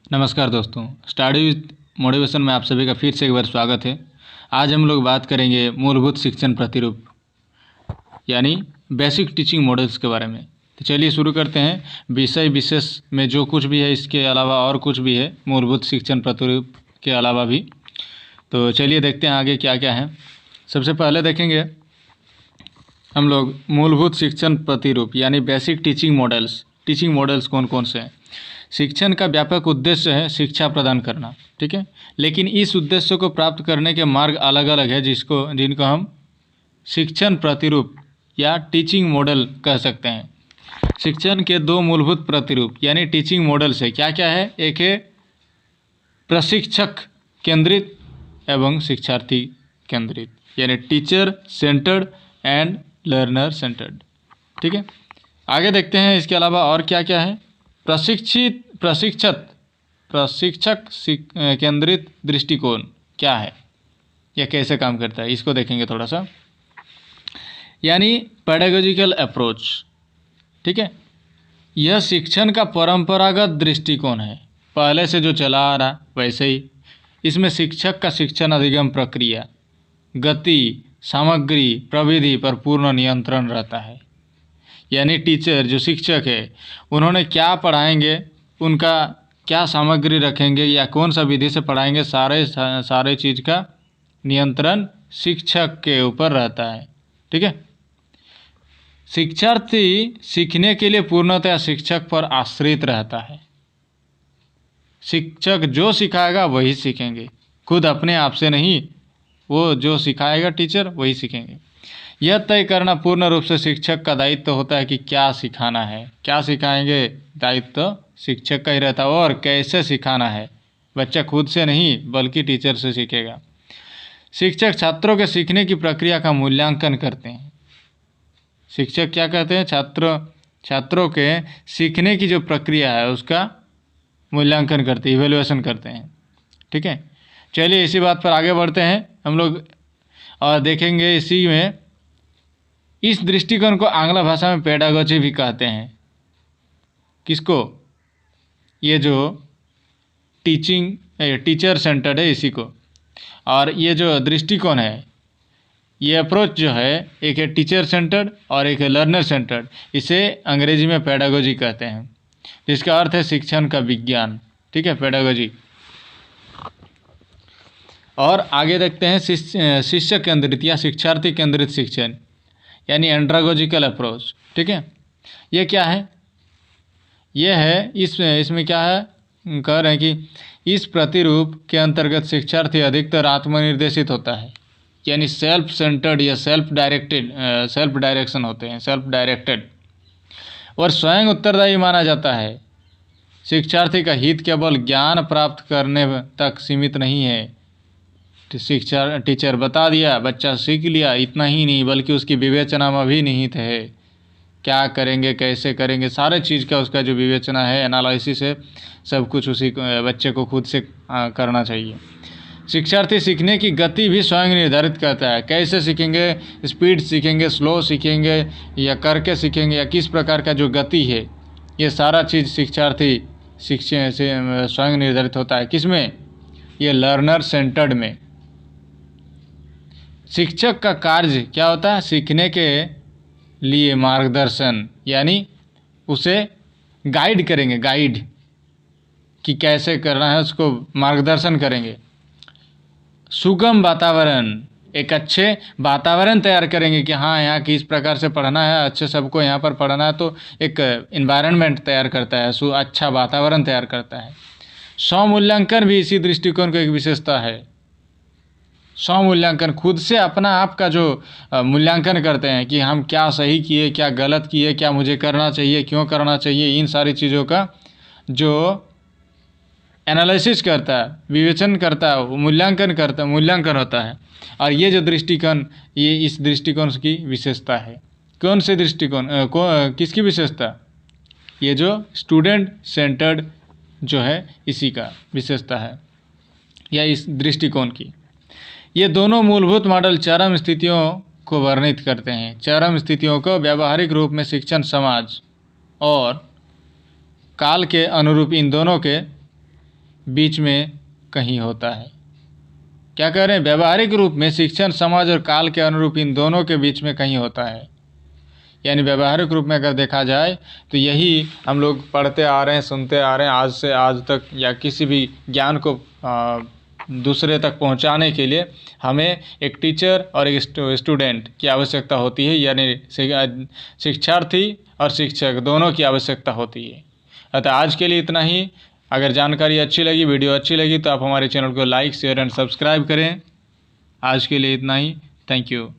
नमस्कार दोस्तों, study with motivation में आप सभी का फिर से एक बार स्वागत है। आज हम लोग बात करेंगे मूलभूत शिक्षण प्रतिरूप यानी बेसिक टीचिंग मॉडल्स के बारे में। तो चलिए शुरू करते हैं। विषय विशेष में जो कुछ भी है, इसके अलावा और कुछ भी है मूलभूत शिक्षण प्रतिरूप के अलावा भी। तो चलिए देखते हैं आगे क्या क्या है। सबसे पहले देखेंगे हम लोग मूलभूत शिक्षण प्रतिरूप यानी basic teaching models. Teaching models कौन कौन से हैं? शिक्षण का व्यापक उद्देश्य है शिक्षा प्रदान करना, ठीक है। लेकिन इस उद्देश्य को प्राप्त करने के मार्ग अलग अलग है, जिनको हम शिक्षण प्रतिरूप या टीचिंग मॉडल कह सकते हैं। शिक्षण के दो मूलभूत प्रतिरूप यानी टीचिंग मॉडल्स है। क्या क्या है? एक है प्रशिक्षक केंद्रित एवं शिक्षार्थी केंद्रित यानी teacher centred and learner centred, ठीक है। आगे देखते हैं इसके अलावा और क्या क्या है। प्रशिक्षक केंद्रित दृष्टिकोण क्या है, यह कैसे काम करता है, इसको देखेंगे थोड़ा सा। यानी पेडागोजिकल अप्रोच, ठीक है। यह शिक्षण का परंपरागत दृष्टिकोण है, पहले से जो चला आ रहा वैसे ही। इसमें शिक्षक का शिक्षण अधिगम प्रक्रिया, गति, सामग्री, प्रविधि पर पूर्ण नियंत्रण रहता है। यानी टीचर जो शिक्षक है, उन्होंने क्या पढ़ाएंगे, उनका क्या सामग्री रखेंगे या कौन सा विधि से पढ़ाएंगे, सारे चीज़ का नियंत्रण शिक्षक के ऊपर रहता है, ठीक है। शिक्षार्थी सीखने के लिए पूर्णतः शिक्षक पर आश्रित रहता है। शिक्षक जो सिखाएगा वही सीखेंगे, खुद अपने आप से नहीं। वो जो सिखाएगा टीचर वही सीखेंगे। यह तय करना पूर्ण रूप से शिक्षक का दायित्व होता है कि क्या सिखाना है, क्या सिखाएंगे, दायित्व शिक्षक का ही रहता है। और कैसे सिखाना है, बच्चा खुद से नहीं बल्कि टीचर से सीखेगा। शिक्षक छात्रों के सीखने की प्रक्रिया का मूल्यांकन करते हैं। शिक्षक क्या कहते हैं? छात्रों के सीखने की जो प्रक्रिया है उसका मूल्यांकन करते हैं, इवेल्युएशन करते हैं, ठीक है। चलिए इसी बात पर आगे बढ़ते हैं हम लोग और देखेंगे इसी में। इस दृष्टिकोण को आंग्ल भाषा में पेडागोजी भी कहते हैं। किसको? ये जो टीचर सेंटर्ड है इसी को। और ये जो दृष्टिकोण है, ये अप्रोच जो है, एक है टीचर सेंटर्ड और एक है लर्नर सेंटर्ड। इसे अंग्रेजी में पेडागोजी कहते हैं, जिसका अर्थ है शिक्षण का विज्ञान, ठीक है, पेडागोजी। और आगे देखते हैं शिष्य केंद्रित या शिक्षार्थी केंद्रित शिक्षण यानी एंड्रागोजिकल अप्रोच, ठीक है। ये क्या है? ये है इसमें क्या है, कह रहे हैं कि इस प्रतिरूप के अंतर्गत शिक्षार्थी अधिकतर आत्मनिर्देशित होता है, यानी सेल्फ सेंटर्ड या सेल्फ डायरेक्शन होते हैं, सेल्फ डायरेक्टेड, और स्वयं उत्तरदायी माना जाता है। शिक्षार्थी का हित केवल ज्ञान प्राप्त करने तक सीमित नहीं है। टीचर बता दिया, बच्चा सीख लिया, इतना ही नहीं बल्कि उसकी विवेचना में भी निहित है। क्या करेंगे, कैसे करेंगे, सारे चीज़ का उसका जो विवेचना है, एनालिसिस है, सब कुछ उसी बच्चे को खुद से करना चाहिए। शिक्षार्थी सीखने की गति भी स्वयं निर्धारित करता है। कैसे सीखेंगे, स्पीड सीखेंगे, स्लो सीखेंगे या करके सीखेंगे, या किस प्रकार का जो गति है, ये सारा चीज़ शिक्षार्थी शिक्षण से स्वयं निर्धारित होता है। किसमें? ये लर्नर सेंटर्ड में। शिक्षक का कार्य क्या होता है? सीखने के लिए मार्गदर्शन, यानी उसे गाइड करेंगे, गाइड कि कैसे करना है उसको मार्गदर्शन करेंगे। सुगम वातावरण, एक अच्छे वातावरण तैयार करेंगे कि हाँ यहाँ किस प्रकार से पढ़ना है, अच्छे सबको यहाँ पर पढ़ना है, तो एक इन्वायरमेंट तैयार करता है, अच्छा वातावरण तैयार करता है। स्वमूल्यांकन भी इसी दृष्टिकोण की एक विशेषता है। स्वमूल्यांकन, खुद से अपना आप का जो मूल्यांकन करते हैं कि हम क्या सही किए, क्या गलत किए, क्या मुझे करना चाहिए, क्यों करना चाहिए, इन सारी चीज़ों का जो एनालिसिस करता है, विवेचन करता है, मूल्यांकन होता है। और ये जो दृष्टिकोण, ये इस दृष्टिकोण की विशेषता है। कौन से दृष्टिकोण, किसकी विशेषता? ये जो स्टूडेंट सेंटर्ड जो है इसी का विशेषता है, या इस दृष्टिकोण की। ये दोनों मूलभूत मॉडल चरम स्थितियों को वर्णित करते हैं। चरम स्थितियों को व्यावहारिक रूप में शिक्षण, समाज और काल के अनुरूप इन दोनों के बीच में कहीं होता है। क्या कह रहे हैं? व्यवहारिक रूप में शिक्षण समाज और काल के अनुरूप इन दोनों के बीच में कहीं होता है। यानी व्यवहारिक रूप में अगर देखा जाए तो यही हम लोग पढ़ते आ रहे हैं, सुनते आ रहे हैं आज से आज तक, या किसी भी ज्ञान को दूसरे तक पहुंचाने के लिए हमें एक टीचर और एक स्टूडेंट की आवश्यकता होती है, यानी शिक्षार्थी और शिक्षक दोनों की आवश्यकता होती है। अतः आज के लिए इतना ही। अगर जानकारी अच्छी लगी, वीडियो अच्छी लगी तो आप हमारे चैनल को लाइक, शेयर एंड सब्सक्राइब करें। आज के लिए इतना ही। Thank you.